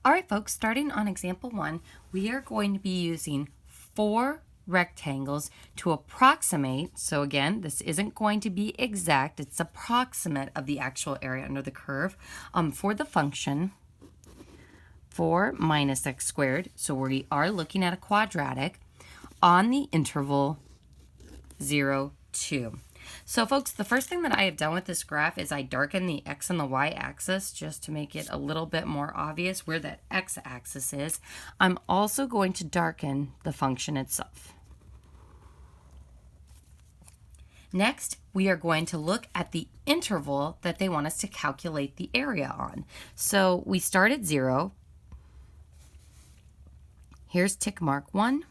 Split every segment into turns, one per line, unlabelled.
All right, folks, starting on example 1, we are going to be using 4 rectangles to approximate. So again, this isn't going to be exact, it's approximate of the actual area under the curve for the function 4 minus x squared. So we are looking at a quadratic on the interval 0, 2. So folks, the first thing that I have done with this graph is I darken the x and the y axis just to make it a little bit more obvious where that x axis is. I'm also going to darken the function itself. Next, we are going to look at the interval that they want us to calculate the area on. So we start at 0. Here's tick mark 1.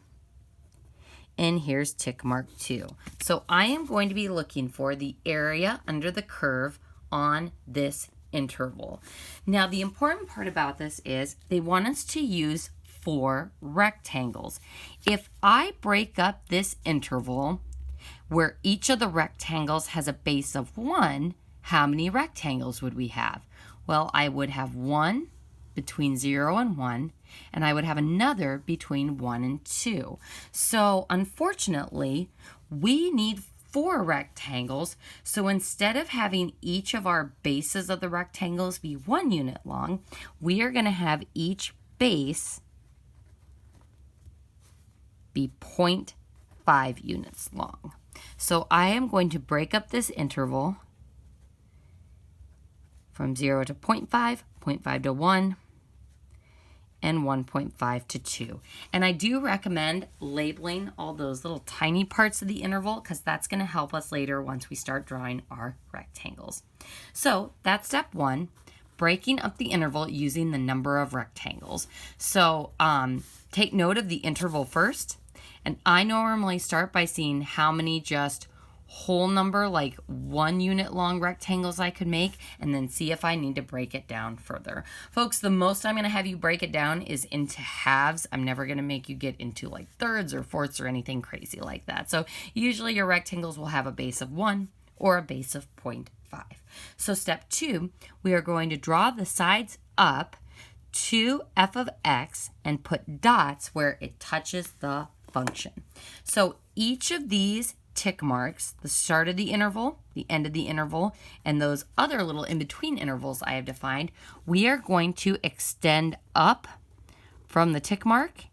And here's tick mark 2. So I am going to be looking for the area under the curve on this interval. Now the important part about this is they want us to use 4 rectangles. If I break up this interval where each of the rectangles has a base of 1, how many rectangles would we have? Well, I would have 1 between 0 and 1, and I would have another between 1 and 2. So unfortunately, we need 4 rectangles. So instead of having each of our bases of the rectangles be 1 unit long, we are going to have each base be 0.5 units long. So I am going to break up this interval from 0 to 0.5, 0.5 to 1, and 1.5 to 2. And I do recommend labeling all those little tiny parts of the interval because that's going to help us later once we start drawing our rectangles. So that's step 1, breaking up the interval using the number of rectangles. So take note of the interval first. And I normally start by seeing how many just whole number, like 1 unit long rectangles I could make, and then see if I need to break it down further. Folks, the most I'm going to have you break it down is into halves. I'm never going to make you get into like thirds or fourths or anything crazy like that. So usually your rectangles will have a base of 1 or a base of 0.5. So step 2, we are going to draw the sides up to f of x and put dots where it touches the function. So each of these tick marks, the start of the interval, the end of the interval, and those other little in-between intervals I have defined, we are going to extend up from the tick mark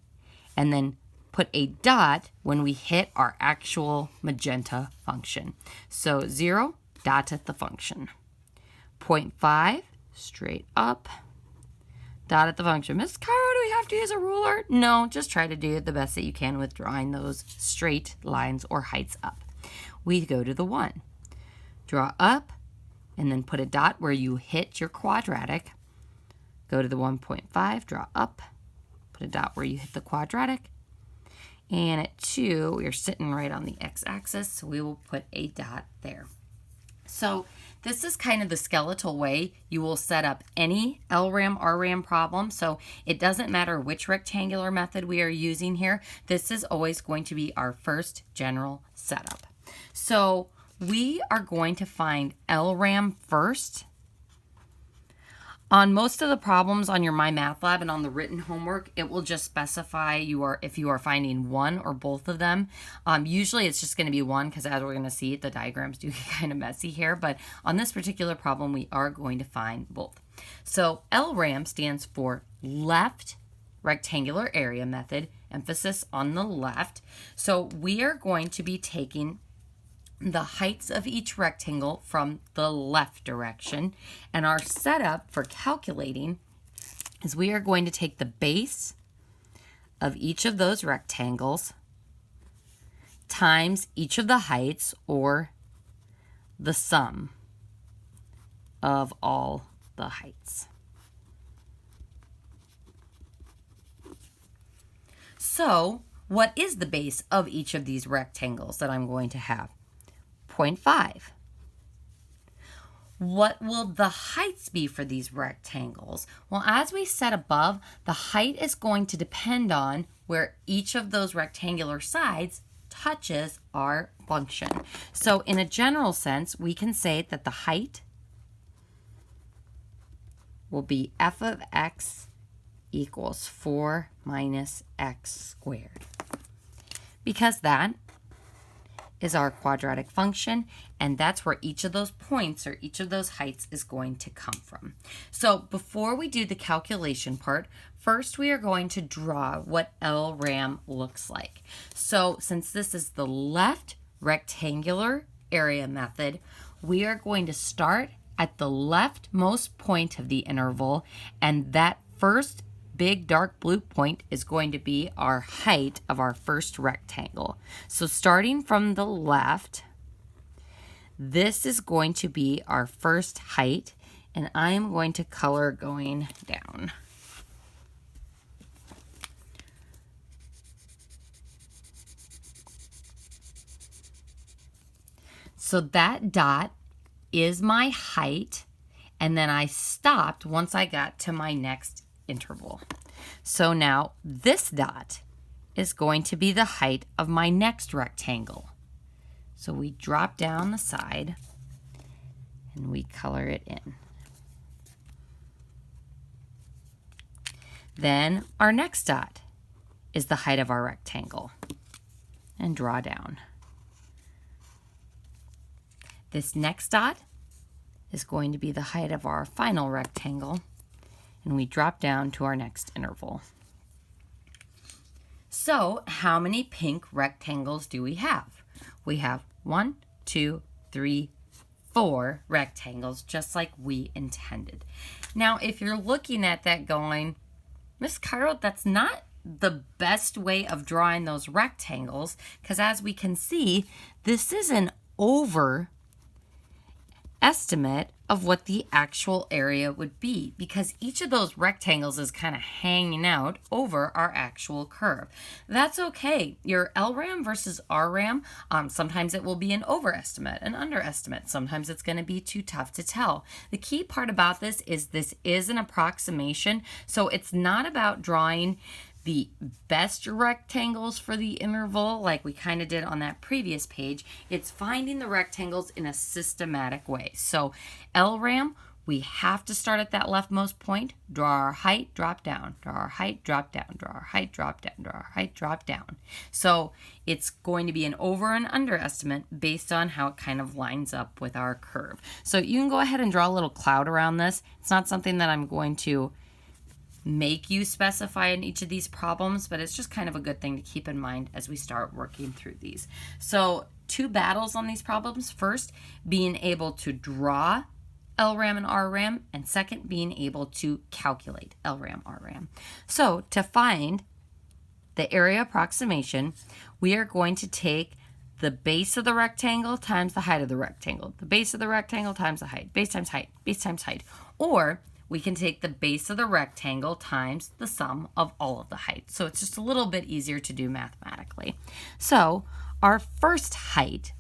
and then put a dot when we hit our actual magenta function. So 0, dot at the function. 0.5, straight up, dot at the function. Miss Caro, do we have to use a ruler? No, just try to do the best that you can with drawing those straight lines or heights up. We go to the 1. Draw up and then put a dot where you hit your quadratic. Go to the 1.5, draw up, put a dot where you hit the quadratic. And at 2, we're sitting right on the x-axis, so we will put a dot there. So this is kind of the skeletal way you will set up any LRAM, RRAM problem. So it doesn't matter which rectangular method we are using here. This is always going to be our first general setup. So we are going to find LRAM first. On most of the problems on your My Math Lab and on the written homework, it will just specify if you are finding one or both of them. Usually it's just going to be one because as we're going to see, the diagrams do get kind of messy here. But on this particular problem, we are going to find both. So LRAM stands for left rectangular area method, emphasis on the left. So we are going to be taking the heights of each rectangle from the left direction. And our setup for calculating is we are going to take the base of each of those rectangles times each of the heights, or the sum of all the heights. So what is the base of each of these rectangles that I'm going to have? 0.5. What will the heights be for these rectangles? Well, as we said above, the height is going to depend on where each of those rectangular sides touches our function. So in a general sense, we can say that the height will be f of x equals 4 minus x squared. Because that is our quadratic function, and that's where each of those points or each of those heights is going to come from. So before we do the calculation part, first we are going to draw what LRAM looks like. So since this is the left rectangular area method, we are going to start at the leftmost point of the interval, and that first big dark blue point is going to be our height of our first rectangle. So starting from the left, this is going to be our first height, and I am going to color going down. So that dot is my height, and then I stopped once I got to my next interval. So now this dot is going to be the height of my next rectangle. So we drop down the side and we color it in. Then our next dot is the height of our rectangle, and draw down. This next dot is going to be the height of our final rectangle, and we drop down to our next interval. So how many pink rectangles do we have? We have 1, 2, 3, 4 rectangles, just like we intended. Now, if you're looking at that going, Miss Cairo, that's not the best way of drawing those rectangles, because as we can see, this is an over estimate of what the actual area would be, because each of those rectangles is kind of hanging out over our actual curve. That's okay. Your LRAM versus RRAM, sometimes it will be an overestimate, an underestimate. Sometimes it's going to be too tough to tell. The key part about this is an approximation, so it's not about drawing the best rectangles for the interval like we kind of did on that previous page. It's finding the rectangles in a systematic way. So LRAM, we have to start at that leftmost point, draw our height, drop down, draw our height, drop down, draw our height, drop down, draw our height, drop down. So it's going to be an over and under estimate based on how it kind of lines up with our curve. So you can go ahead and draw a little cloud around this. It's not something that I'm going to make you specify in each of these problems, but it's just kind of a good thing to keep in mind as we start working through these. So 2 battles on these problems. First, being able to draw LRAM and RRAM, and second, being able to calculate LRAM, RRAM. So to find the area approximation, we are going to take the base of the rectangle times the height of the rectangle, the base of the rectangle times the height, base times height, base times height, or we can take the base of the rectangle times the sum of all of the height. So it's just a little bit easier to do mathematically. So our first height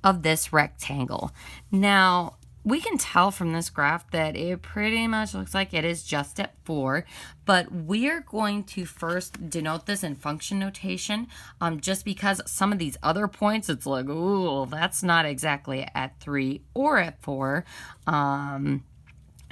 of this rectangle. Now, we can tell from this graph that it pretty much looks like it is just at 4, but we're going to first denote this in function notation, just because some of these other points, it's like, ooh, that's not exactly at 3 or at 4.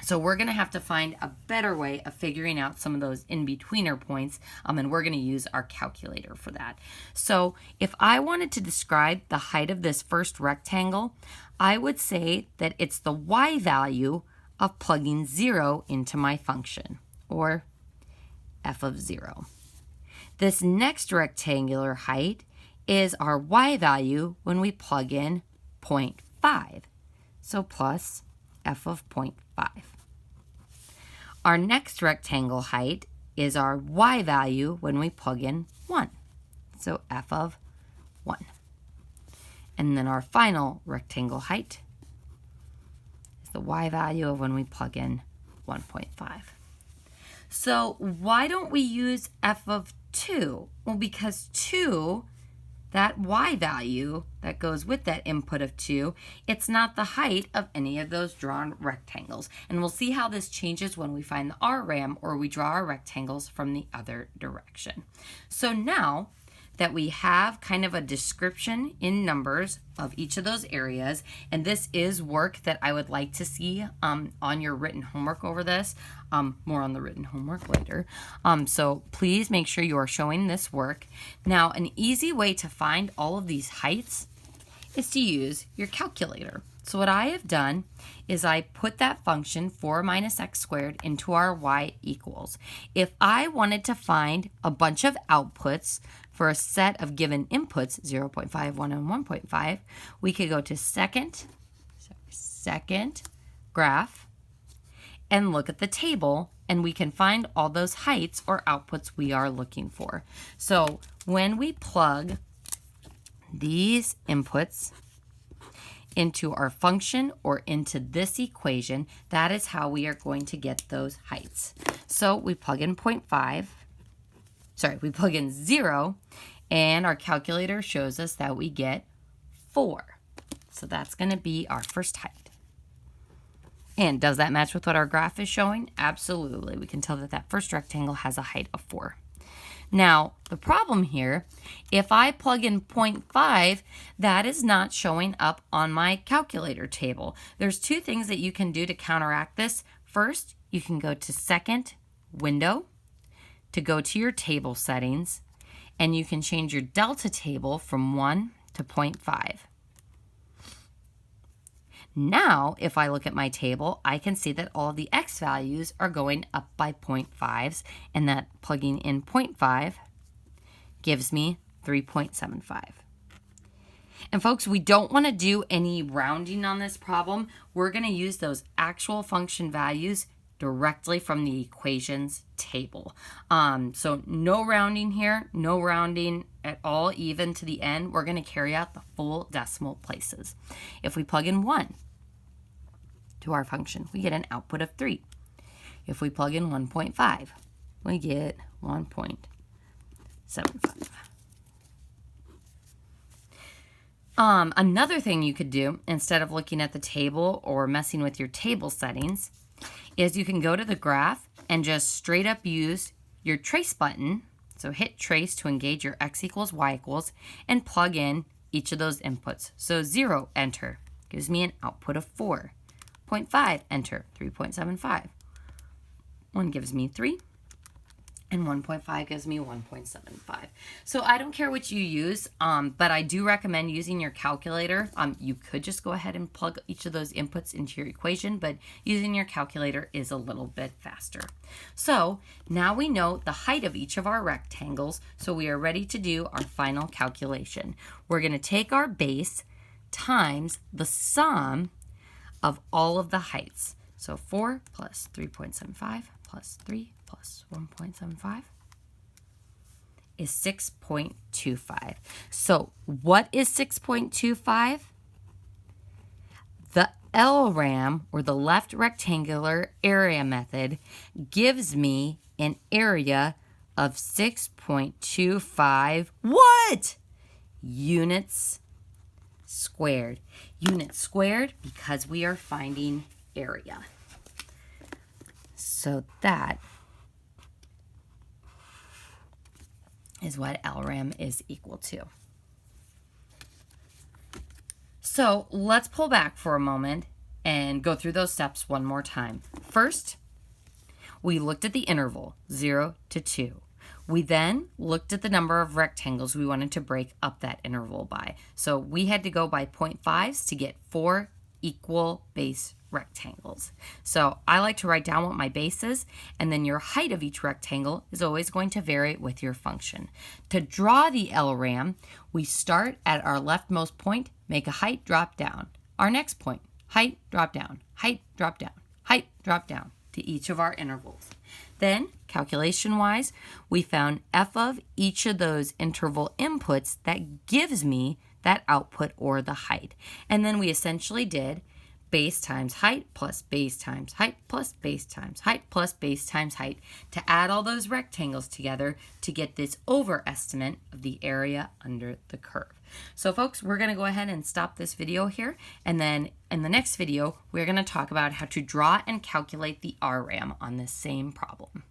So we're going to have to find a better way of figuring out some of those in-betweener points, and we're going to use our calculator for that. So if I wanted to describe the height of this first rectangle, I would say that it's the y value of plugging 0 into my function, or f of 0. This next rectangular height is our y value when we plug in 0.5, so plus f of 0.5. Our next rectangle height is our y value when we plug in 1, so f of 1. And then our final rectangle height is the y value of when we plug in 1.5. So why don't we use f of 2? Well, because 2, that y value that goes with that input of 2, it's not the height of any of those drawn rectangles. And we'll see how this changes when we find the RRAM, or we draw our rectangles from the other direction. So now that we have kind of a description in numbers of each of those areas, and this is work that I would like to see on your written homework over this. more on the written homework later. So please make sure you are showing this work. Now, an easy way to find all of these heights is to use your calculator. So what I have done is I put that function 4 minus x squared into our y equals. If I wanted to find a bunch of outputs for a set of given inputs, 0.5, 1, and 1.5, we could go to second graph and look at the table, and we can find all those heights or outputs we are looking for. So when we plug these inputs into our function or into this equation, that is how we are going to get those heights. So we plug in 0.5, we plug in 0, and our calculator shows us that we get 4. So that's going to be our first height. And does that match with what our graph is showing? Absolutely. We can tell that that first rectangle has a height of 4. Now, the problem here, if I plug in 0.5, that is not showing up on my calculator table. There's two things that you can do to counteract this. First, you can go to second window to go to your table settings, and you can change your delta table from 1 to 0.5. Now, if I look at my table, I can see that all of the x values are going up by 0.5s, and that plugging in 0.5 gives me 3.75. And folks, we don't want to do any rounding on this problem. We're going to use those actual function values directly from the equations table. So no rounding here, no rounding at all, even to the end. We're going to carry out the full decimal places. If we plug in 1 to our function, we get an output of 3. If we plug in 1.5, we get 1.75. Another thing you could do, instead of looking at the table or messing with your table settings, is you can go to the graph and just straight up use your trace button. So hit trace to engage your x equals y equals and plug in each of those inputs. So 0, enter, gives me an output of 4. 0.5, enter, 3.75. 1 gives me 3. And 1.5 gives me 1.75. So I don't care what you use, but I do recommend using your calculator. You could just go ahead and plug each of those inputs into your equation, but using your calculator is a little bit faster. So now we know the height of each of our rectangles, so we are ready to do our final calculation. We're going to take our base times the sum of all of the heights. So 4 plus 3.75 plus 3 plus 1.75 is 6.25. So what is 6.25? The LRAM, or the left rectangular area method, gives me an area of 6.25 what? Units squared. Units squared because we are finding area. So that is what LRAM is equal to. So let's pull back for a moment and go through those steps one more time. First, we looked at the interval, 0 to 2. We then looked at the number of rectangles we wanted to break up that interval by. So we had to go by 0.5s to get 4 equal base rectangles. So I like to write down what my base is, and then your height of each rectangle is always going to vary with your function. To draw the LRAM, we start at our leftmost point, make a height, drop down. Our next point, height, drop down, height, drop down, height, drop down to each of our intervals. Then, calculation-wise, we found f of each of those interval inputs that gives me that output or the height. And then we essentially did base times height plus base times height plus base times height plus base times height to add all those rectangles together to get this overestimate of the area under the curve. So folks, we're going to go ahead and stop this video here, and then in the next video we're going to talk about how to draw and calculate the LRAM on this same problem.